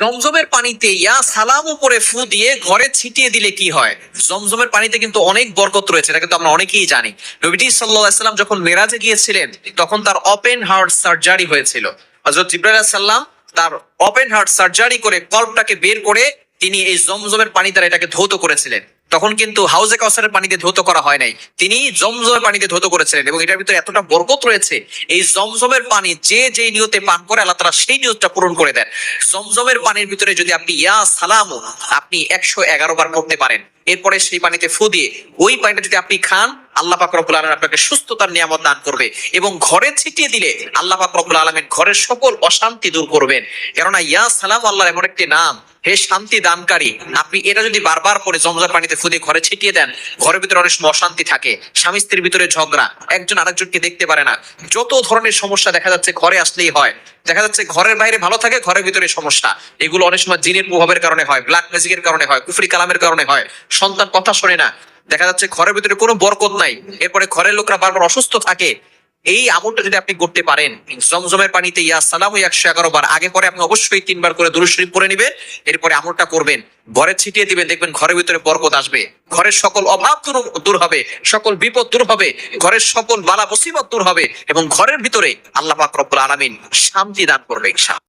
জমজমের পানিতে ইয়া সালাম উপরে ফু দিয়ে ঘরে ছিটিয়ে দিলে কি হয়? জমজমের পানিতে কিন্তু অনেক বরকত রয়েছে, এটা কিন্তু আমরা অনেকেই জানি। নবীজি সাল্লাল্লাহু আলাইহি সাল্লাম যখন মেরাজে গিয়েছিলেন তখন তার ওপেন হার্ট সার্জারি হয়েছিল। হযরত জিবরাইল আলাইহিস সালাম তার ওপেন হার্ট সার্জারি করে কল্পটাকে বের করে তিনি এই জমজমের পানি দ্বারা এটাকে ধৌত করেছিলেন। তখন কিন্তু হাউজে কাউসারের পানিতে ধৌত করা হয় নাই, তিনি জমজমের পানিতে ধৌত করেছিলেন। এবং এটার ভিতরে এতটা বরকত রয়েছে, এই জমজমের পানি যে যে নিয়তে পান করে আল্লাহ তাআলা সেই নিয়তটা পূরণ করে দেন। জমজমের পানির ভিতরে যদি আপনি ইয়া সালামু আপনি 111 বার করতে পারেন, এরপরে সেই পানিতে ফু দিয়ে ওই পানিটা যদি আপনি খান, আল্লাহ পাক রব্বুল আলামিন আপনাকে সুস্থতার নিয়ামত দান করবে। এবং ঘরে ছিটিয়ে দিলে আল্লাহ পাক রব্বুল আলামিন ঘরের সকল অশান্তি দূর করবেন। কেননা ইয়া সালাম আল্লাহর এমন একটি নাম, হে শান্তি দানকারী। আপনি এটা যদি বারবার করে জমজমের পানিতে ফু দিয়ে ঘরে ছিটিয়ে দেন, ঘরের ভিতরে অনেক সময় অশান্তি থাকে, স্বামী স্ত্রীর ভিতরে ঝগড়া, একজন আরেকজনকে দেখতে পারে না, যত ধরনের সমস্যা দেখা যাচ্ছে ঘরে আসলেই হয়। দেখা যাচ্ছে ঘরের বাইরে ভালো থাকে, ঘরের ভিতরে সমস্যা। এগুলো অনেক সময় জিনের প্রভাবের কারণে হয়, ব্ল্যাক ম্যাজিকের কারণে হয়, কুফরি কালামের কারণে হয়, সন্তান কথা শোনে না, দেখা যাচ্ছে ঘরের ভিতরে কোনো বরকত নাই, এরপরে ঘরের লোকরা বারবার অসুস্থ থাকে। এই আমলটা যদি আপনি করতে পারেন, জমজমের পানিতে ইয়া সালাম 111 বার, আগে পরে আপনি অবশ্যই 3 বার করে দুরূদ শরীফ পড়ে নেবেন, এরপরে আমলটা করবেন, ঘরে ছিটিয়ে দিবেন, দেখবেন ঘরের ভিতরে বরকত আসবে, ঘরের সকল অভাব দূর হবে, সকল বিপদ দূর হবে, ঘরের সকল বালা মুসিবত দূর হবে, এবং ঘরের ভিতরে আল্লাহ পাক রব্বুল আলামিন শান্তি দান করবে ইনশাআল্লাহ।